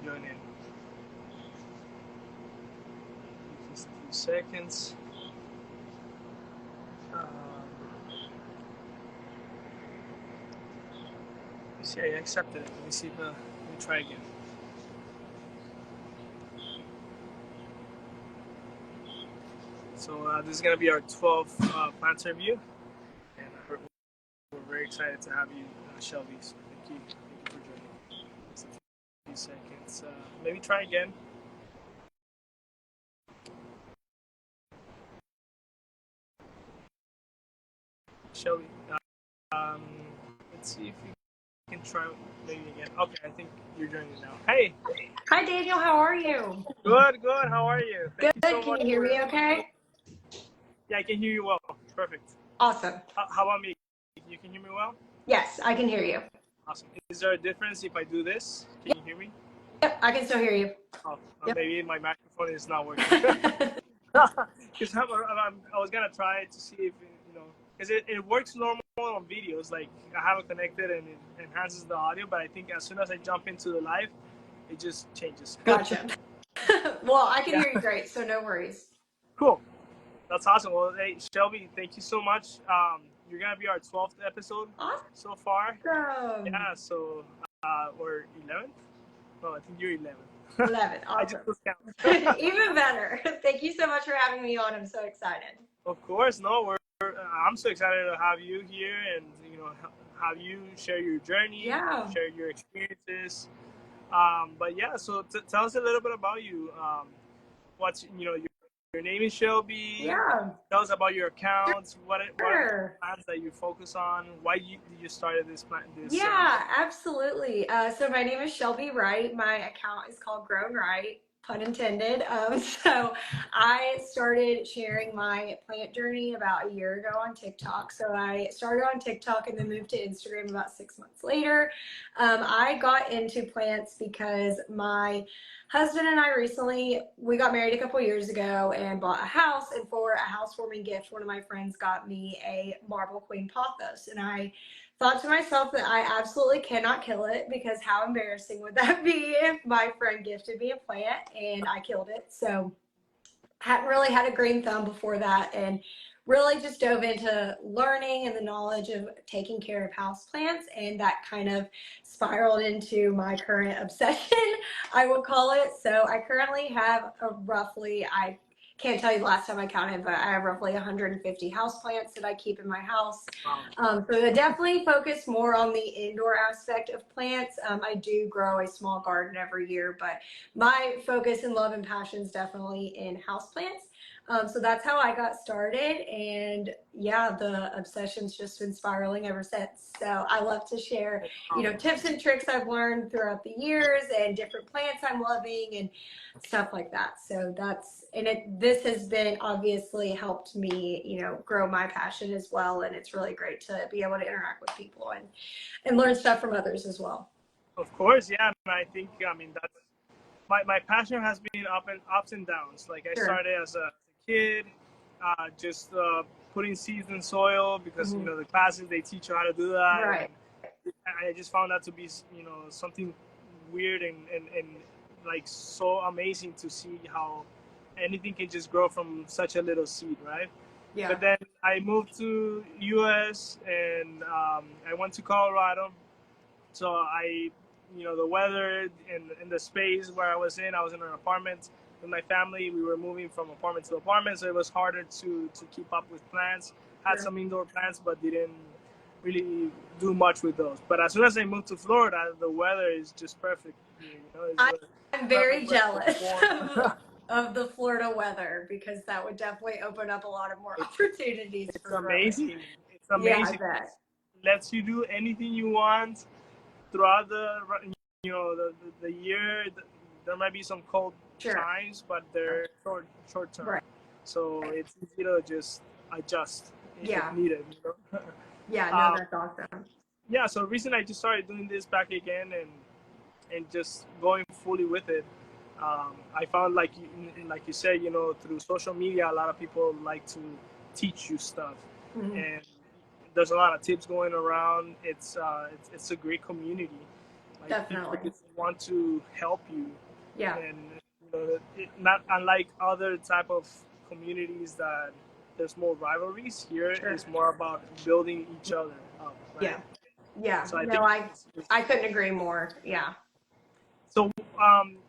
join in. Just a few seconds. Let me see, I accepted it. Let me see if let me try again. So this is going to be our 12th Planterview, and we're very excited to have you, Shelby. So thank you for joining. Just a few seconds. Maybe try again. Shelby, let's see if you can try maybe again. Okay, I think you're joining now. Hey. Hi, Daniel. How are you? Good. How are you? Good. Thank you so Can much. you hear me okay? Yeah, I can hear you well. Perfect. Awesome. How about me? You can hear me well? Yes, I can hear you. Awesome. Is there a difference if I do this? Can you hear me? Yep, I can still hear you. Oh, Yep. Maybe my microphone is not working. Because I was gonna try to see if because it works normal on videos. Like I have it connected and it enhances the audio, but I think as soon as I jump into the live, it just changes. Gotcha. Well, I can hear you great, so no worries. Cool. That's awesome. Well, hey, Shelby, thank you so much. You're going to be our 12th episode so far. Awesome. Yeah, so, or 11th? No, I think you're 11. 11. Awesome. I just lost count. Even better. Thank you so much for having me on. I'm so excited. Of course. No, I'm so excited to have you here and, have you share your journey, share your experiences. But yeah, so tell us a little bit about you. What's, your name is Shelby. Yeah. Tell us about your accounts. What are the plans that you focus on? Why did you started this plan? Absolutely. So my name is Shelby Wright. My account is called Grown Right, pun intended. So I started sharing my plant journey about a year ago on TikTok. So I started on TikTok and then moved to Instagram about 6 months later. I got into plants because my husband and I we got married a couple years ago and bought a house. And for a housewarming gift, one of my friends got me a marble queen pothos. And I thought to myself that I absolutely cannot kill it because how embarrassing would that be if my friend gifted me a plant and I killed it. So hadn't really had a green thumb before that and really just dove into learning and the knowledge of taking care of houseplants, and that kind of spiraled into my current obsession, I will call it. So I currently have I can't tell you the last time I counted, but I have roughly 150 houseplants that I keep in my house. So I definitely focus more on the indoor aspect of plants. I do grow a small garden every year, but my focus and love and passion is definitely in houseplants. So that's how I got started, and yeah, the obsession's just been spiraling ever since. So I love to share, tips and tricks I've learned throughout the years and different plants I'm loving and stuff like that. So this has been obviously helped me, grow my passion as well, and it's really great to be able to interact with people and learn stuff from others as well. Of course, yeah, and I think that's my passion has been ups and downs. Like I started as a kid, just putting seeds in soil because the classes they teach you how to do that. Right. And I just found that to be something weird and like so amazing to see how anything can just grow from such a little seed, right? Yeah. But then I moved to U.S. and I went to Colorado, so the weather and the space where I was in an apartment with my family. We were moving from apartment to apartment, so it was harder to keep up with plants. Had some indoor plants, but didn't really do much with those. But as soon as I moved to Florida, the weather is just perfect. I'm very jealous of the Florida weather because that would definitely open up a lot of more opportunities. It's amazing. It's amazing. Yeah, I bet. It lets you do anything you want throughout the year. There might be some cold times, but they're short term. Right. So it's easy to just adjust if needed. Yeah, no, that's awesome. Yeah, so recently I just started doing this back again and just going fully with it. I found like you said, through social media, a lot of people like to teach you stuff, and there's a lot of tips going around. It's a great community. Like people Definitely. just want to help you, Yeah. and not unlike other type of communities that there's more rivalries. Here Sure. is more about building each other up, right? Yeah. Yeah. So I No, think I couldn't agree more. Yeah. so.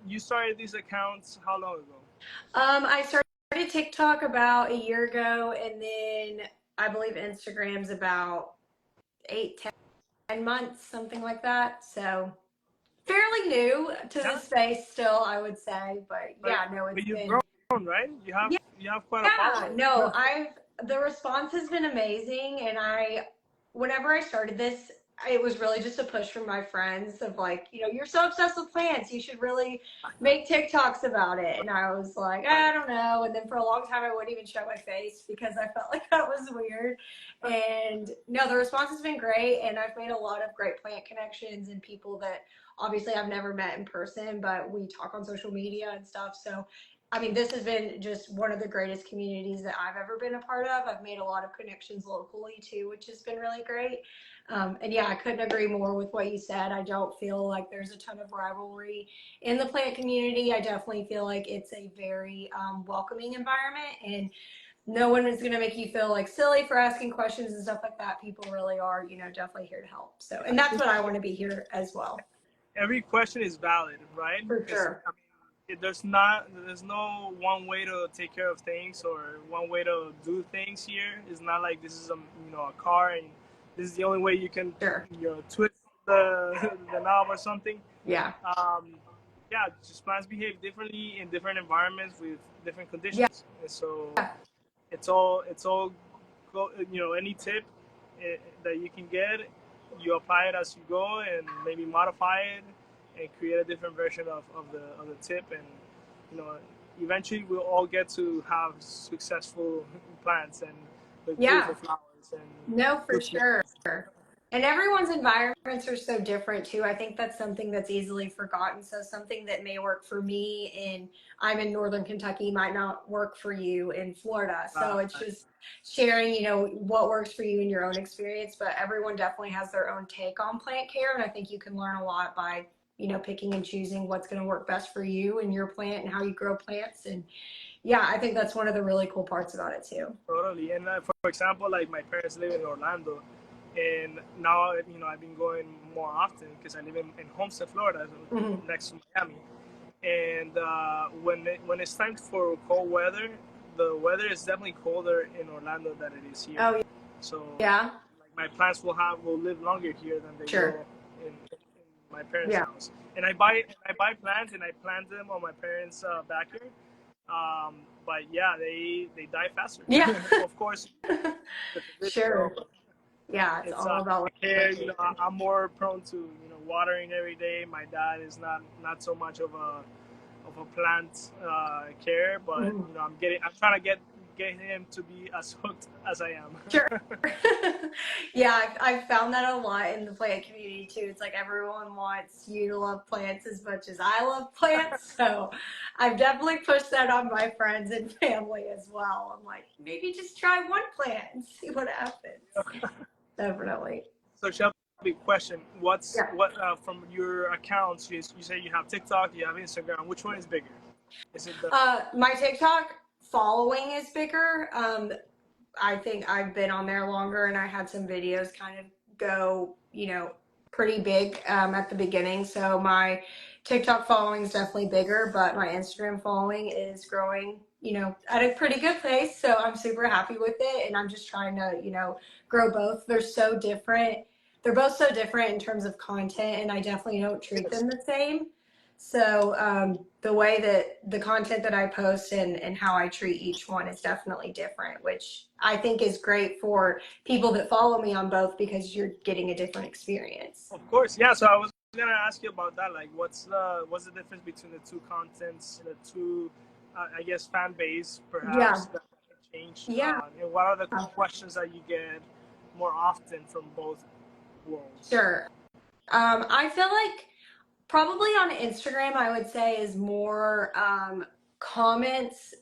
You started these accounts how long ago? I started TikTok about a year ago, and then I believe Instagram's about 8, 10 months, something like that. So fairly new to the Yeah, space still, I would say. But but yeah, no, it's but you've been. grown, right? Yeah. You have quite a Yeah, following. no, the response has been amazing. And whenever I started this, it was really just a push from my friends of like, you're so obsessed with plants, you should really make TikToks about it. And I was like, I don't know. And then for a long time, I wouldn't even show my face because I felt like that was weird. And no, the response has been great. And I've made a lot of great plant connections and people that obviously I've never met in person, but we talk on social media and stuff. So I mean, this has been just one of the greatest communities that I've ever been a part of. I've made a lot of connections locally too, which has been really great. And yeah, I couldn't agree more with what you said. I don't feel like there's a ton of rivalry in the plant community. I definitely feel like it's a very welcoming environment, and no one is going to make you feel like silly for asking questions and stuff like that. People really are, definitely here to help. So, and that's what I want to be here as well. Every question is valid, right? For Because sure. I mean, there's no one way to take care of things or one way to do things here. It's not like this is a car and this is the only way you can Sure. twist the the knob or something. Yeah. Um, yeah, just plants behave differently in different environments with different Yeah. conditions, and so it's all any tip that you can get, you apply it as you go and maybe modify it and create a different version of the tip, and you know eventually we'll all get to have successful plants and with Yeah. beautiful flowers and No, for good sure. smells. And everyone's environments are so different too. I think that's something that's easily forgotten. So something that may work for me I'm in Northern Kentucky might not work for you in Florida. So it's just sharing, what works for you in your own experience, but everyone definitely has their own take on plant care. And I think you can learn a lot by, picking and choosing what's going to work best for you and your plant and how you grow plants. And yeah, I think that's one of the really cool parts about it too. Totally. And for example, like my parents live in Orlando, and now I've been going more often because I live in Homestead, Florida, Mhm. next to Miami. And when it's time for cold weather, the weather is definitely colder in Orlando than it is here. Oh, So yeah, like my plants will live longer here than they sure. will in my parents' Yeah. house. And I buy plants and I plant them on my parents' backyard. But yeah, they die faster. Yeah. Of course, the conditions are Sure. Yeah, it's it's all about care. I'm more prone to watering every day. My dad is not so much of a plant care, but Mhm. I'm trying to get him to be as hooked as I am. Sure. Yeah, I've found that a lot in the plant community too. It's like everyone wants you to love plants as much as I love plants. So I've definitely pushed that on my friends and family as well. I'm like, maybe just try one plant and see what happens. Definitely. So Shelby, question: What's Yeah. what from your accounts? You say you have TikTok, you have Instagram. Which one is bigger? Is it the My TikTok following is bigger. I think I've been on there longer and I had some videos kind of go, pretty big at the beginning. So my TikTok following is definitely bigger, but my Instagram following is growing, at a pretty good pace. So I'm super happy with it. And I'm just trying to, grow both. They're both so different in terms of content, and I definitely don't treat them the same. So the way that the content that I post and how I treat each one is definitely different, which I think is great for people that follow me on both because you're getting a different experience. Of course, yeah. So I was gonna ask you about that. Like, what's the difference between the two contents, the two, I guess, fan base, Yeah, perhaps that can change, yeah, and what are the questions that you get more often from both worlds? sure. I feel like probably on Instagram, I would say is more comments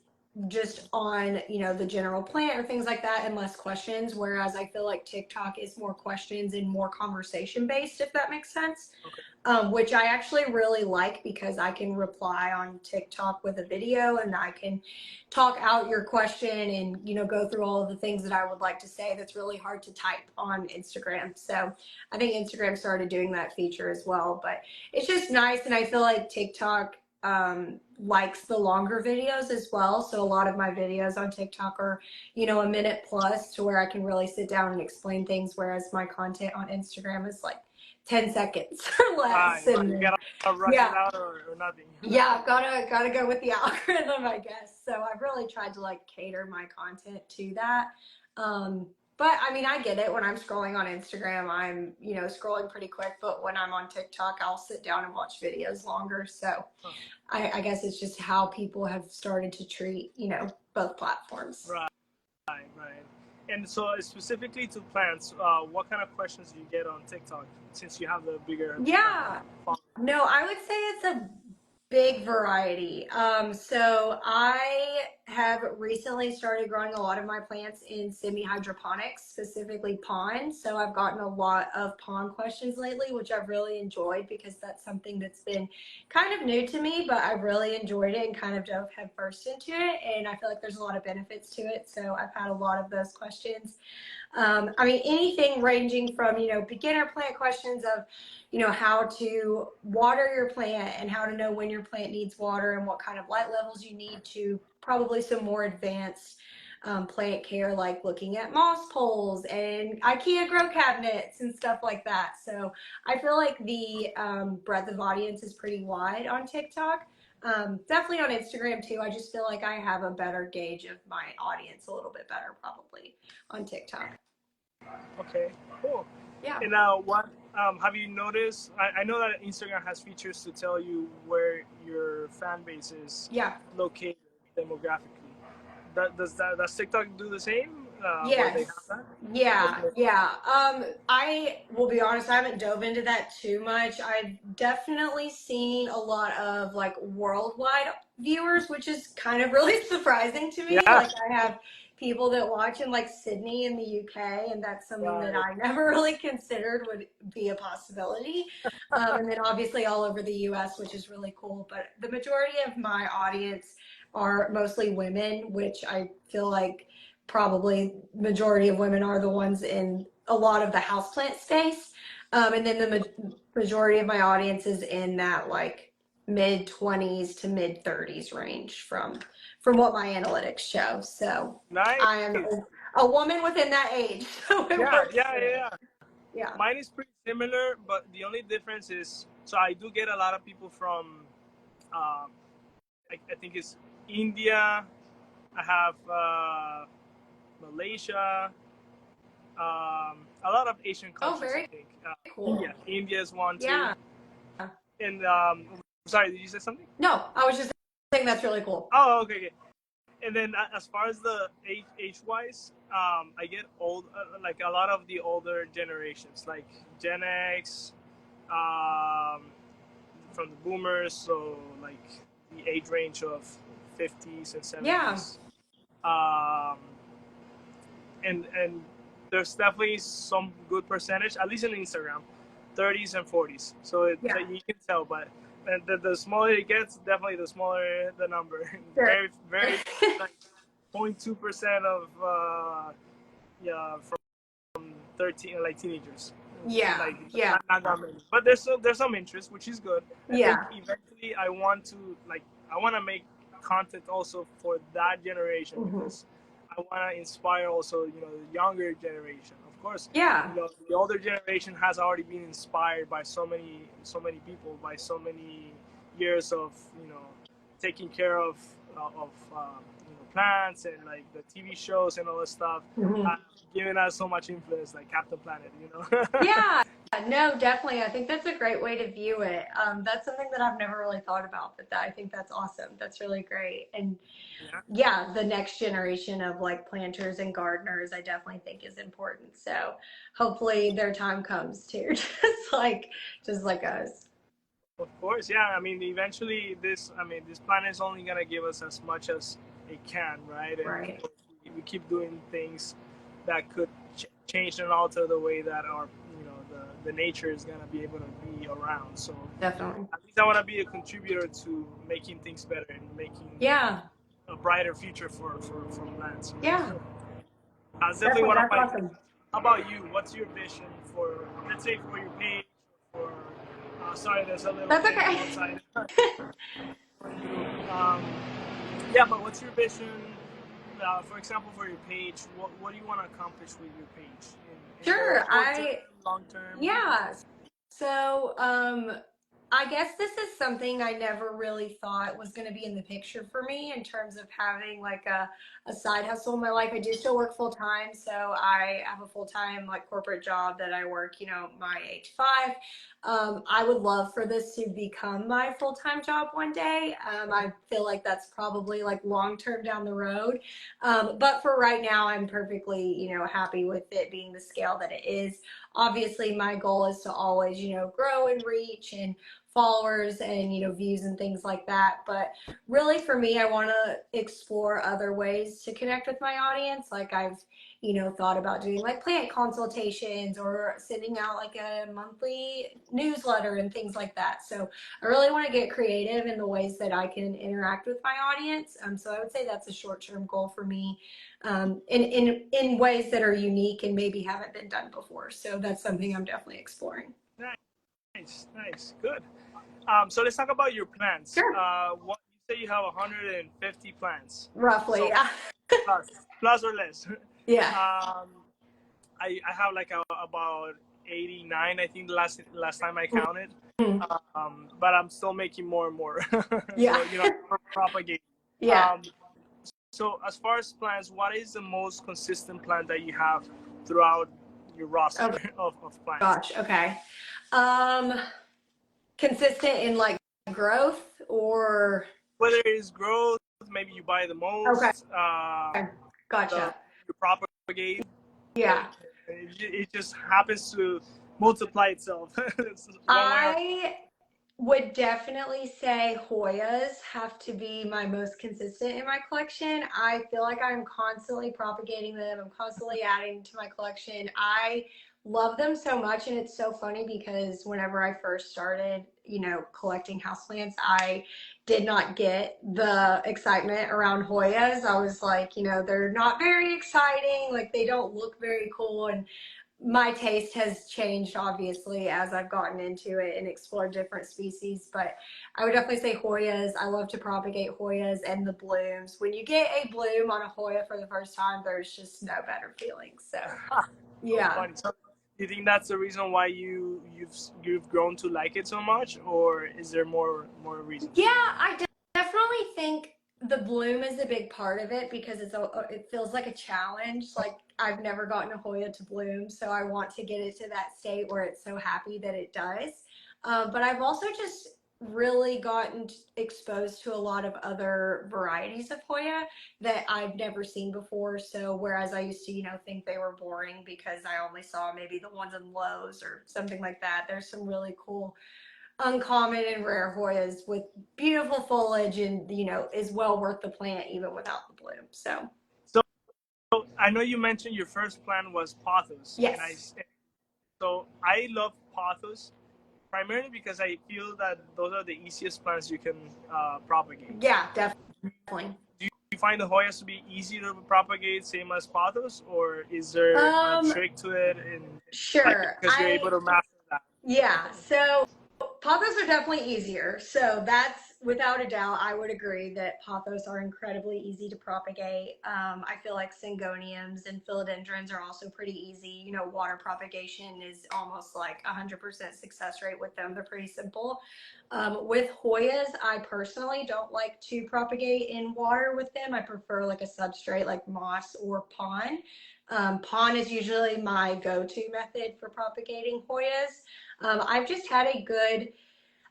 just on, you know, the general plant or things like that and less questions. Whereas I feel like TikTok is more questions and more conversation based, if that makes sense. Okay. Which I actually really like because I can reply on TikTok with a video and I can talk out your question and, you know, go through all of the things that I would like to say that's really hard to type on Instagram. So I think Instagram started doing that feature as well, but it's just nice. And I feel like TikTok likes the longer videos as well. So a lot of my videos on TikTok are, you know, a minute plus to where I can really sit down and explain things. Whereas my content on Instagram is like 10 seconds or less. Right. And You gotta rush it yeah, out or nothing. yeah, gotta go with the algorithm, I guess. So I've really tried to like cater my content to that. But I mean, I get it. When I'm scrolling on Instagram, I'm, you know, scrolling pretty quick. But when I'm on TikTok, I'll sit down and watch videos longer. So I guess it's just how people have started to treat, you know, both platforms. Right. And so specifically to plants, what kind of questions do you get on TikTok since you have the bigger? Yeah. No, I would say it's a big variety. So I have recently started growing a lot of my plants in semi-hydroponics, specifically pond. So I've gotten a lot of pond questions lately, which I've really enjoyed because that's something that's been kind of new to me, but I've really enjoyed it and kind of dove headfirst into it. And I feel like there's a lot of benefits to it. So I've had a lot of those questions. I mean, anything ranging from, you know, beginner plant questions of, you know, how to water your plant and how to know when your plant needs water and what kind of light levels you need, to probably some more advanced plant care, like looking at moss poles and IKEA grow cabinets and stuff like that. So I feel like the breadth of audience is pretty wide on TikTok. Definitely on Instagram too. I just feel like I have a better gauge of my audience, a little bit better probably on TikTok. Okay, cool. Yeah. And what have you noticed? I know that Instagram has features to tell you where your fan base is located demographically. Does TikTok do the same? Where they have Yes. that? Yeah. Okay. Yeah. I will be honest, I haven't dove into that too much. I've definitely seen a lot of like worldwide viewers, which is kind of really surprising to me. Yeah. Like I have people that watch in like Sydney in the UK, and that's something that Right. I never really considered would be a possibility. And then obviously all over the US, which is really cool. But the majority of my audience are mostly women, which I feel like probably majority of women are the ones in a lot of the houseplant space. And then the majority of my audience is in that like mid 20s to mid 30s range from what my analytics show. So Nice. I am a woman within that age. So it works. Yeah. Mine is pretty similar, but the only difference is, so I do get a lot of people from, I think it's India. I have Malaysia, a lot of Asian countries. Very I think. cool. India is one too. Yeah. And sorry, did you say something? No, I was just saying that's really cool. Oh, okay. And then as far as the age wise, I get old, like a lot of the older generations, like Gen X, from the boomers, so like the age range of 50s and 70s. Yeah. And there's definitely some good percentage, at least in Instagram, 30s and 40s. So you can tell, but the smaller it gets, definitely the smaller the number. Sure. Very like 0.2% of from 13, like teenagers. Yeah. Like Yeah. not that many, but there's some interest, which is good. I think eventually I want to make content also for that generation, because I want to inspire also, you know, the younger generation. Of course, you know, the older generation has already been inspired by so many people, by so many years of, you know, taking care of you know, plants and like the TV shows and all this stuff, giving us so much influence, like Captain Planet, you know. Yeah, no, definitely. I think that's a great way to view it. That's something that I've never really thought about, but I think that's awesome. That's really great. And yeah, the next generation of like planters and gardeners, I definitely think is important. So hopefully their time comes too, just like us. Of course, yeah. I mean, eventually this planet is only gonna give us as much as it can, right? And of Right. course, we keep doing things that could change and alter the way that our, the nature is gonna be able to be around. So Definitely. at least I want to be a contributor to making things better and making Yeah. a brighter future for plants. Yeah. That's definitely Definitely. one of That's my. awesome. How about you? What's your vision for, let's say, for your page, or for? Sorry, there's a little That's animal okay. outside. um, yeah, but what's your vision? For example, for your page, what do you want to accomplish with your page in the Sure. short term, long term? Yeah. So, I guess this is something I never really thought was going to be in the picture for me in terms of having like a side hustle in my life. I do still work full time. So I have a full time like corporate job that I work, my 8 to 5. I would love for this to become my full time job one day. I feel like that's probably like long term down the road. But for right now, I'm perfectly, happy with it being the scale that it is. Obviously, my goal is to always, grow and reach and followers and, views and things like that. But really for me, I want to explore other ways to connect with my audience. Like I've, thought about doing like plant consultations or sending out like a monthly newsletter and things like that. So I really want to get creative in the ways that I can interact with my audience. So I would say that's a short-term goal for me, in ways that are unique and maybe haven't been done before. So that's something I'm definitely exploring. Nice, good. So let's talk about your plants. Sure. What you say you have 150 plants, Roughly, so yeah. plus or less. Yeah. I have like about 89, I think, the last time I counted. Mhm. But I'm still making more and more. Yeah. So propagate. Yeah. Um, so as far as plants, what is the most consistent plant that you have throughout your roster Oh of plants? gosh. Okay. Um, consistent in like growth or Whether it's growth, maybe you buy the okay. most, Gotcha. you propagate, Yeah. it just happens to multiply itself. It's one way or I would definitely say Hoyas have to be my most consistent in my collection. I feel like I'm constantly propagating them. I'm constantly adding to my collection. I love them so much, and it's so funny because whenever I first started, collecting houseplants, I did not get the excitement around Hoyas. I was like, they're not very exciting, like they don't look very cool, and my taste has changed obviously as I've gotten into it and explored different species, but I would definitely say Hoyas. I love to propagate Hoyas and the blooms. When you get a bloom on a Hoya for the first time, there's just no better feeling. So, so yeah. funny. So, do you think that's the reason why you've grown to like it so much, or is there more reasons? Yeah, definitely think the bloom is a big part of it because it feels like a challenge. Like I've never gotten a Hoya to bloom, so I want to get it to that state where it's so happy that it does. But I've also just really gotten exposed to a lot of other varieties of Hoya that I've never seen before. So whereas I used to, think they were boring because I only saw maybe the ones in Lowe's or something like that, there's some really cool uncommon and rare Hoyas with beautiful foliage and, is well worth the plant even without the bloom. So, So, I know you mentioned your first plant was pothos, and yes. I love pothos primarily because I feel that those are the easiest plants you can propagate. Yeah, definitely. Do you find the Hoyas to be easy to propagate, same as pothos, or is there a Um, trick to it, and like sure. because you're able to master that? Yeah. So pothos are definitely easier. So that's without a doubt, I would agree that pothos are incredibly easy to propagate. I feel like syngoniums and philodendrons are also pretty easy. Water propagation is almost like 100% success rate with them. They're pretty simple. With Hoyas, I personally don't like to propagate in water with them. I prefer like a substrate like moss or pond. Pond is usually my go-to method for propagating Hoyas.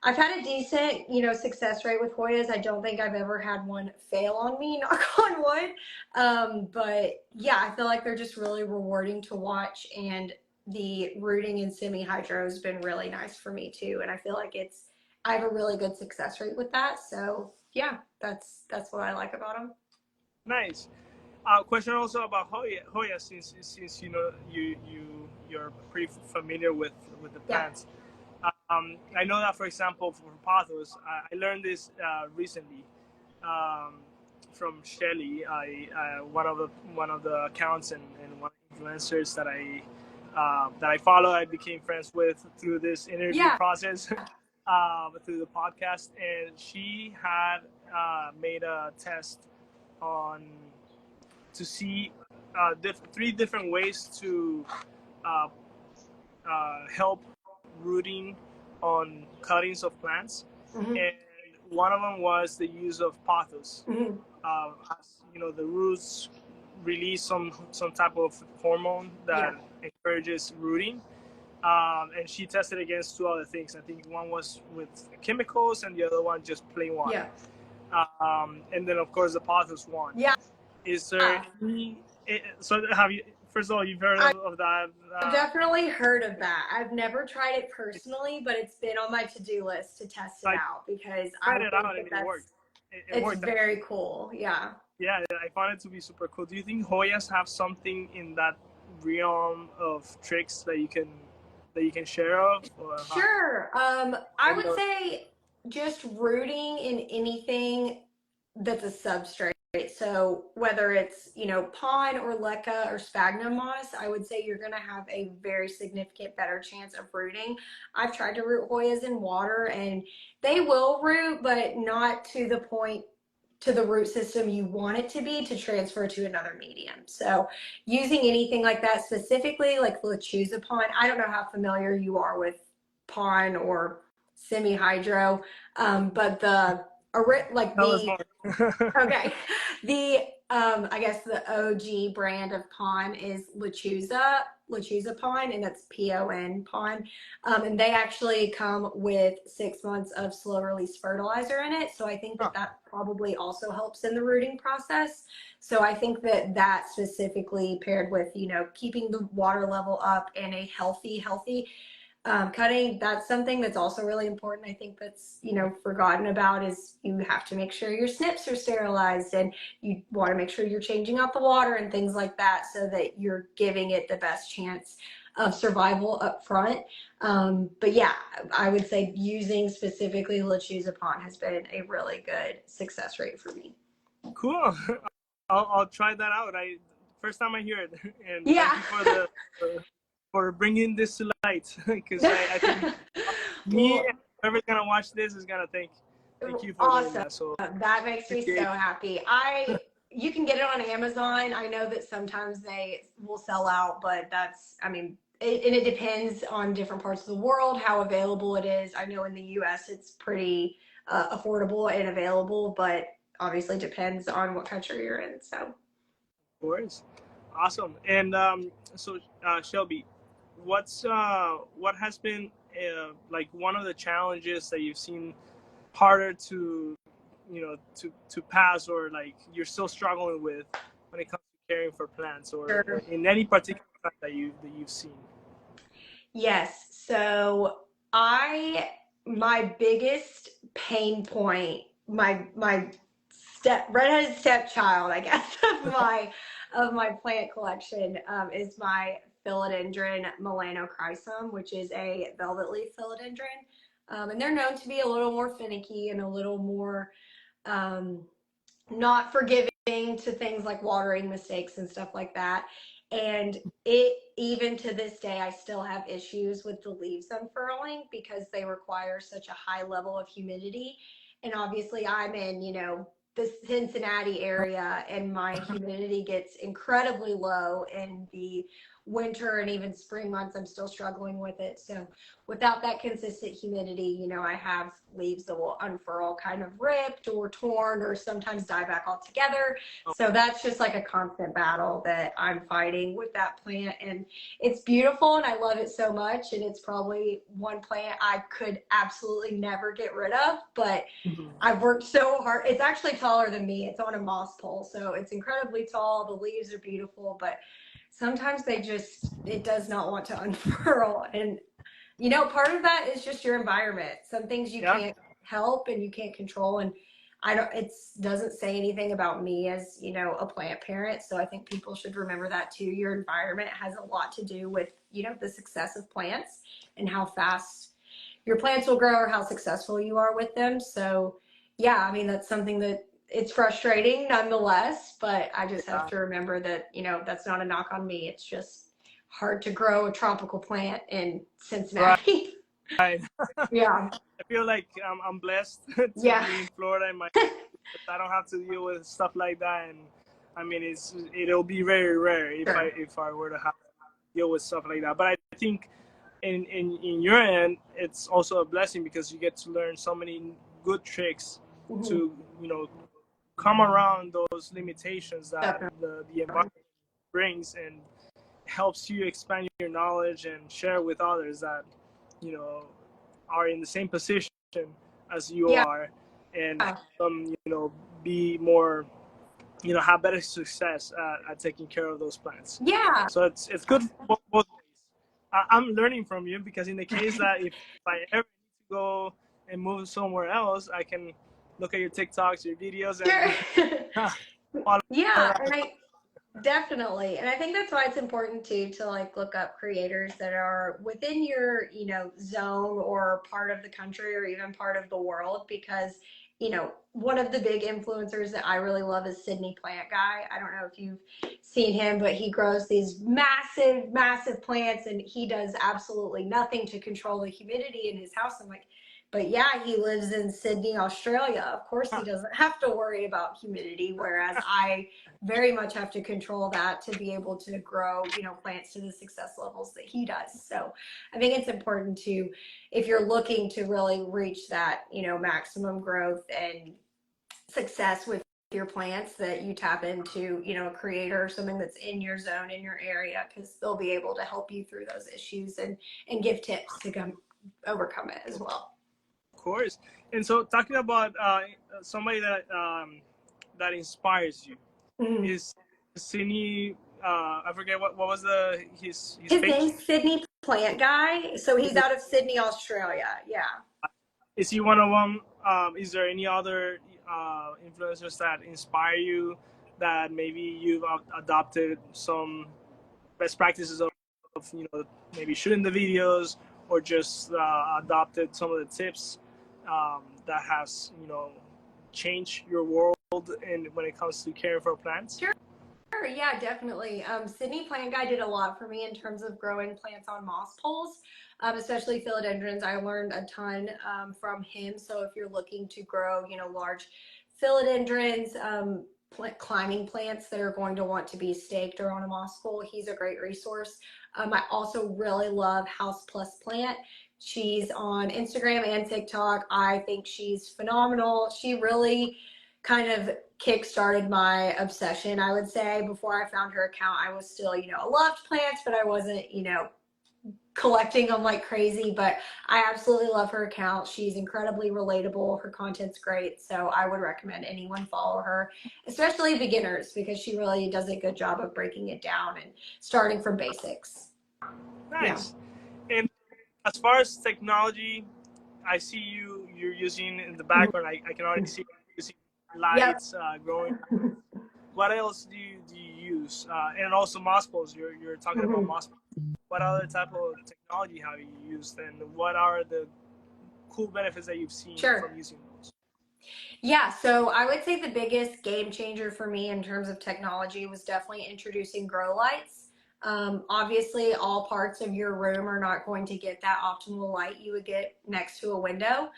I've had a decent, success rate with Hoyas. I don't think I've ever had one fail on me, knock on wood. But yeah, I feel like they're just really rewarding to watch, and the rooting in semi-hydro has been really nice for me too. And I feel like I have a really good success rate with that. So yeah, that's what I like about them. Nice. Question also about Hoya, since you know you're pretty familiar with the Yeah. plants. I know that, for example, for pothos, I learned this recently um, from Shelly, one of the accounts and one of the influencers that I follow. I became friends with through this interview Yeah. process, through the podcast, and she had made a test on to see three different ways to uh, help rooting on cuttings of plants, Mm-hmm. and one of them was the use of pothos. Mm-hmm. As you know, the roots release some type of hormone Yeah. that encourages rooting. And she tested against two other things. I think one was with chemicals, and the other one just plain water. And then, of course, the pothos one. Yeah. Is there any? So, have you? First of all, you've heard of that? I've definitely heard of that. I've never tried it personally, but it's been on my to-do list to test it out because I tried think it out that and it worked. it's Worked. very cool. Yeah. Yeah, I found it to be super cool. Do you think Hoyas have something in that realm of tricks that you can share of? Or Sure. I would say just rooting in anything that's a substrate. So whether it's, pine or leca or sphagnum moss, I would say you're going to have a very significant better chance of rooting. I've tried to root Hoyas in water and they will root, but not to the point to the root system you want it to be to transfer to another medium. So using anything like that, specifically like lechuzapine, I don't know how familiar you are with pine or semi-hydro, but okay, the I guess the OG brand of pine is lechuzapine, and that's PON pine. And they actually come with 6 months of slow release fertilizer in it. So I think that probably also helps in the rooting process. So I think that specifically paired with, keeping the water level up and a healthy cutting, that's something that's also really important. I think that's, forgotten about is you have to make sure your snips are sterilized and you want to make sure you're changing out the water and things like that so that you're giving it the best chance of survival up front. But yeah, I would say using specifically lechuzapine has been a really good success rate for me. Cool. I'll try that out. First time I hear it, and yeah. Thank you for bringing this to light, because I think me and whoever's gonna watch this is gonna thank you for doing that. So that makes me so happy. You can get it on Amazon. I know that sometimes they will sell out, but it depends on different parts of the world how available it is. I know in the US it's pretty affordable and available, but obviously depends on what country you're in. So, of course, awesome. And so Shelby, what has been like one of the challenges that you've seen harder to pass, or like you're still struggling with when it comes to caring for plants, or in any particular plant that you've seen? Yes. So my biggest pain point, my redheaded stepchild, I guess, of my plant collection is my philodendron melanochrysum, which is a velvet leaf philodendron. And they're known to be a little more finicky and a little more not forgiving to things like watering mistakes and stuff like that. And even to this day, I still have issues with the leaves unfurling because they require such a high level of humidity. And obviously I'm in, the Cincinnati area, and my humidity gets incredibly low in the winter and even spring months. I'm still struggling with it. So without that consistent humidity, I have leaves that will unfurl kind of ripped or torn or sometimes die back altogether. So that's just like a constant battle that I'm fighting with that plant. And it's beautiful and I love it so much. And it's probably one plant I could absolutely never get rid of, but I've worked so hard. It's actually taller than me. It's on a moss pole. So it's incredibly tall. The leaves are beautiful, but sometimes it does not want to unfurl. And, part of that is just your environment. Some things you can't help and you can't control. And it doesn't say anything about me as, you know, a plant parent. So I think people should remember that too. Your environment has a lot to do with, you know, the success of plants and how fast your plants will grow or how successful you are with them. So yeah, I mean, that's something that it's frustrating nonetheless, but I just have to remember that, you know, that's not a knock on me. It's just hard to grow a tropical plant in Right. Cincinnati. Right. Yeah. I feel like I'm blessed to Yeah. be in Florida, and I don't have to deal with stuff like that. And I mean, it'll be very rare Sure. if I were to have to deal with stuff like that. But I think in your end, it's also a blessing because you get to learn so many good tricks Mm-hmm. to, you know, come around those limitations that Definitely. the environment brings, and helps you expand your knowledge and share with others that, you know, are in the same position as you Yeah. are, and you know, be more, you know, have better success at taking care of those plants. Yeah. So it's good both ways. I'm learning from you, because in the case that if I ever need to go and move somewhere else, I can look at your TikToks, your videos, and Sure. follow Yeah, that. and I definitely, and I think that's why it's important too to like look up creators that are within your, you know, zone or part of the country or even part of the world, because, you know, one of the big influencers that I really love is Sydney Plant Guy. I don't know if you've seen him, but he grows these massive, massive plants and he does absolutely nothing to control the humidity in his house. I'm like, but yeah, he lives in Sydney, Australia. Of course, he doesn't have to worry about humidity, whereas I very much have to control that to be able to grow, you know, plants to the success levels that he does. So I think it's important to, if you're looking to really reach that, you know, maximum growth and success with your plants, that you tap into, you know, a creator or something that's in your zone, in your area, because they'll be able to help you through those issues and give tips to come overcome it as well. Of course. And so, talking about somebody that inspires you, Mm-hmm. is Sydney. I forget what was his His page. name's Sydney Plant Guy, so he's out of Sydney, Australia. Yeah. Is he one of them? Is there any other influencers that inspire you, that maybe you've adopted some best practices of, you know, maybe shooting the videos, or just adopted some of the tips that has, you know, changed your world and when it comes to caring for plants? Sure. Yeah, definitely. Sydney Plant Guy did a lot for me in terms of growing plants on moss poles, especially philodendrons. I learned a ton from him. So if you're looking to grow, you know, large philodendrons, climbing plants that are going to want to be staked or on a moss pole, he's a great resource. I also really love House Plus Plant. She's on Instagram and TikTok. I think she's phenomenal. She really kind of kick-started my obsession, I would say. Before I found her account, I was still, you know, I loved plants, but I wasn't, you know, collecting them like crazy. But I absolutely love her account. She's incredibly relatable. Her content's great. So I would recommend anyone follow her, especially beginners, because she really does a good job of breaking it down and starting from basics. Yeah. Nice. And as far as technology, I see you're using in the background. I can already see you using Yep. lights, growing. What else do you use? And also moss poles. You're talking about moss poles. What other type of technology have you used, and what are the cool benefits that you've seen Sure. from using those? Yeah, so I would say the biggest game changer for me in terms of technology was definitely introducing grow lights. Obviously, all parts of your room are not going to get that optimal light you would get next to a window.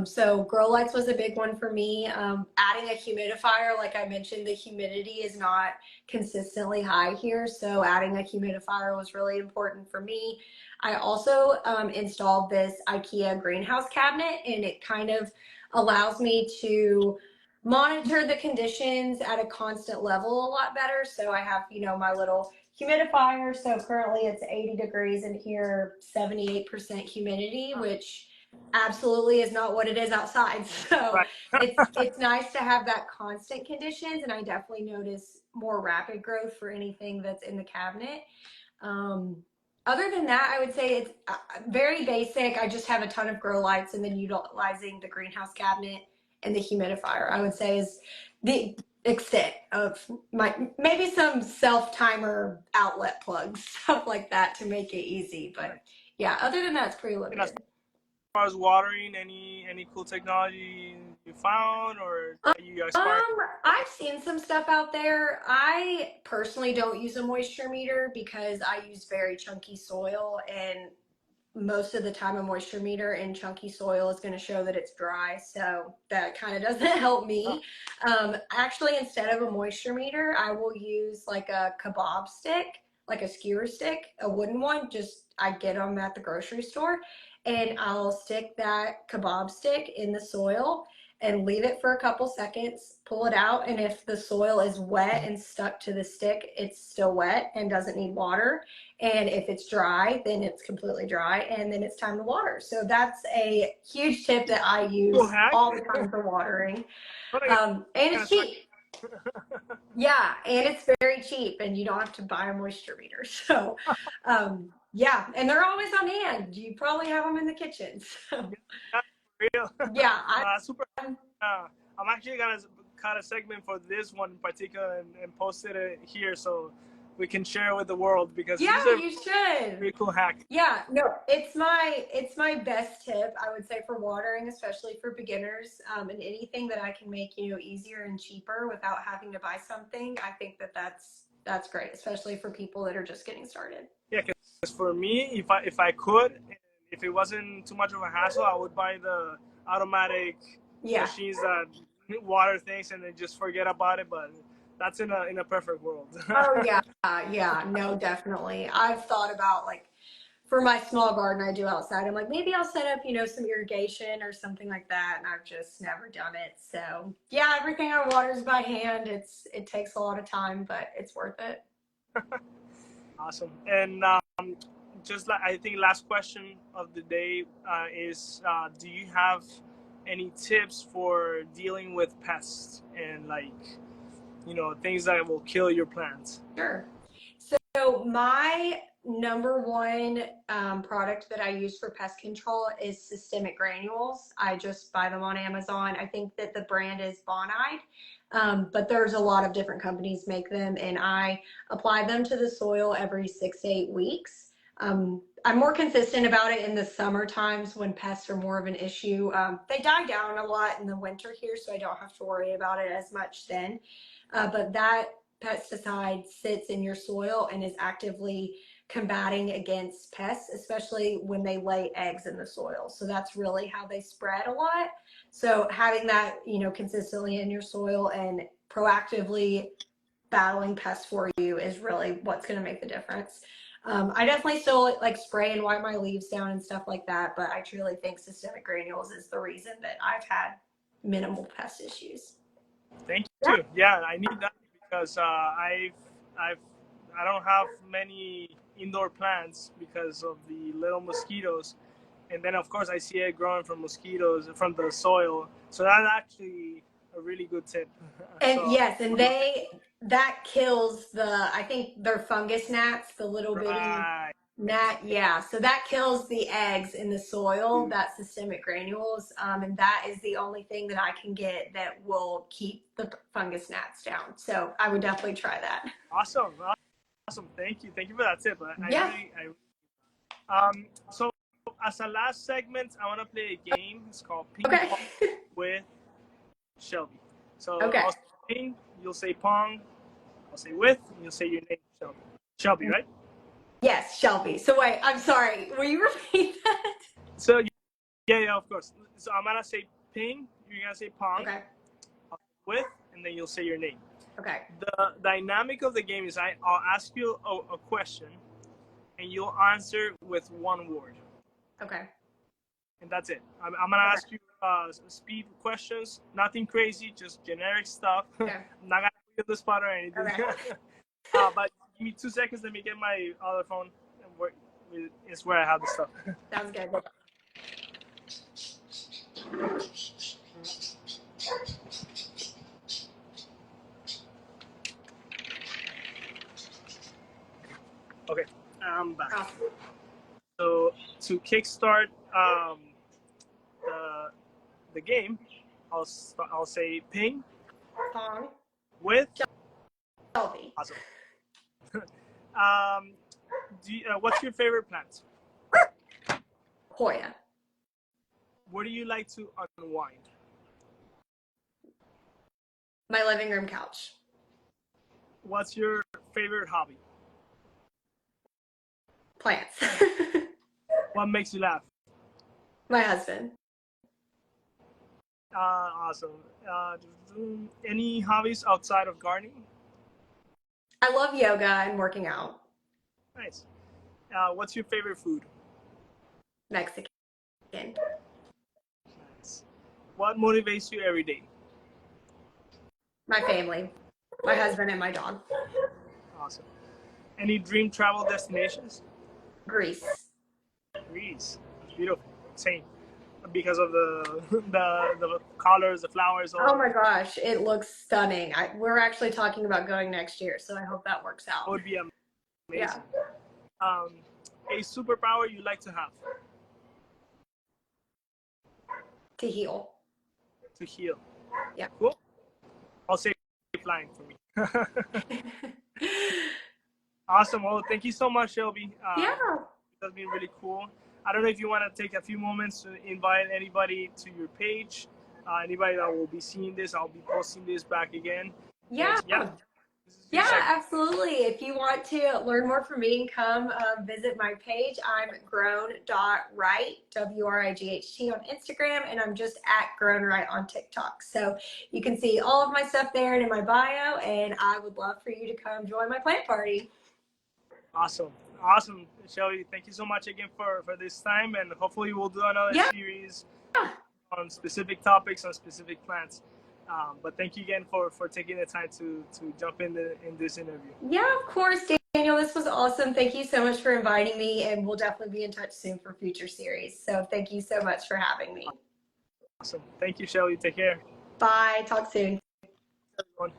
So grow lights was a big one for me. Adding a humidifier, like I mentioned, the humidity is not consistently high here. So adding a humidifier was really important for me. I also installed this IKEA greenhouse cabinet, and it kind of allows me to monitor the conditions at a constant level a lot better. So I have, you know, my little humidifier. So currently it's 80 degrees in here, 78% humidity, which absolutely is not what it is outside. So Right. it's nice to have that constant conditions, and I definitely notice more rapid growth for anything that's in the cabinet. Um, Other than that, I would say it's very basic. I just have a ton of grow lights and then utilizing the greenhouse cabinet and the humidifier, I would say, is the extent of my, maybe some self-timer outlet plugs, stuff like that to make it easy. But yeah, other than that, it's pretty And as limited. far as watering, any cool technology you found or that you aspire? I've seen some stuff out there. I personally don't use a moisture meter because I use very chunky soil, and most of the time a moisture meter in chunky soil is going to show that it's dry, so that kind of doesn't help Oh, me. Actually, instead of a moisture meter, I will use like a kebab stick, like a skewer stick, a wooden one. Just I get them at the grocery store, and I'll stick that kebab stick in the soil and leave it for a couple seconds, pull it out, and if the soil is wet and stuck to the stick, it's still wet and doesn't need water. And if it's dry, then it's completely dry, and then it's time to water. So that's a huge tip that I cool use hack. all the time for watering. But I And it's gotta try. cheap. Yeah, and it's very cheap, and you don't have to buy a moisture meter. So, yeah, and they're always on hand. You probably have them in the kitchen. So, That's real. yeah, Super. I'm actually gonna cut a segment for this one in particular and post it here so we can share it with the world because this is yeah, a you should. pretty cool hack. Yeah, no, it's my best tip, I would say, for watering, especially for beginners, and anything that I can make, easier and cheaper without having to buy something. I think that that's great, especially for people that are just getting started. Yeah, because for me, if I could, if it wasn't too much of a hassle, I would buy the automatic Yeah. machines that water things and then just forget about it. But that's in a perfect world. Oh yeah, yeah, no, definitely. I've thought about, like, for my small garden I do outside, I'm like, maybe I'll set up, some irrigation or something like that, and I've just never done it. So yeah, everything I water is by hand. It takes a lot of time, but it's worth it. Awesome. And just like I think last question of the day is, do you have any tips for dealing with pests and things that will kill your plants? Sure. So my number one product that I use for pest control is systemic granules. I just buy them on Amazon. I think that the brand is Bonide, but there's a lot of different companies make them, and I apply them to the soil every 6 to 8 weeks. I'm more consistent about it in the summer times when pests are more of an issue. They die down a lot in the winter here, so I don't have to worry about it as much then. But that pesticide sits in your soil and is actively combating against pests, especially when they lay eggs in the soil. So that's really how they spread a lot. So having that, consistently in your soil and proactively battling pests for you is really what's going to make the difference. I definitely still like spray and wipe my leaves down and stuff like that, but I truly think systemic granules is the reason that I've had minimal pest issues. Thank you. Yeah, I need that because I don't have many indoor plants because of the little mosquitoes, and then of course I see it growing from mosquitoes from the soil. So that's actually a really good tip. And So yes, and that kills I think they're fungus gnats, the little bitty right, gnat. Yeah, so that kills the eggs in the soil, that systemic granules, and that is the only thing that I can get that will keep the fungus gnats down. So I would definitely try that. awesome, awesome. Thank you for that tip. Yeah. So as a last segment, I want to play a game. It's called Ping Okay. Pong with Shelby. So Okay. I'll say ping, you'll say pong. I'll say with, and you'll say your name, Shelby. Shelby, right? Yes, Shelby. So wait, I'm sorry. Will you repeat that? So yeah, of course. So I'm gonna say ping, you're gonna say pong. Okay. I'll say with, and then you'll say your name. Okay. The dynamic of the game is I'll ask you a question, and you'll answer with one word. Okay. And that's it. I'm gonna ask you speed questions, nothing crazy, just generic stuff. Okay. I'm not gonna put you on the spot or anything. Okay. But give me 2 seconds. Let me get my other phone. It's where I have the stuff. Sounds good. Okay, I'm back. Awesome. So to kickstart the game, I'll say ping Pong. with. Shelby. Awesome. um, what's your favorite plant? Hoya. Where do you like to unwind? My living room couch. What's your favorite hobby? Plants. What makes you laugh? My husband. Awesome. Any hobbies outside of gardening? I love yoga and working out. Nice. What's your favorite food? Mexican. Nice. What motivates you every day? My family. My husband and my dog. Awesome. Any dream travel destinations? Greece. Greece. It's beautiful. Same. Because of the the colors, the flowers. Oh my gosh, it looks stunning. We're actually talking about going next year, so I hope that works That out. would be amazing. Yeah. A superpower you like to have? To heal. To heal. Yeah. Cool. I'll say flying for me. Awesome. Well, thank you so much, Shelby. Yeah. That's been really cool. I don't know if you want to take a few moments to invite anybody to your page. Anybody that will be seeing this, I'll be posting this back again. Yeah. And Yeah, absolutely. If you want to learn more from me, come visit my page. I'm grown.right, WRIGHT on Instagram, and I'm just at grownright on TikTok. So you can see all of my stuff there and in my bio, and I would love for you to come join my plant party. Awesome, Shelby. Thank you so much again for this time, and hopefully we'll do another series on specific topics on specific plants. But thank you again for taking the time to jump in this interview. Yeah, of course, Daniel. This was awesome. Thank you so much for inviting me, and we'll definitely be in touch soon for future series. So thank you so much for having me. Awesome. Thank you, Shelby. Take care. Bye. Talk soon. Everyone.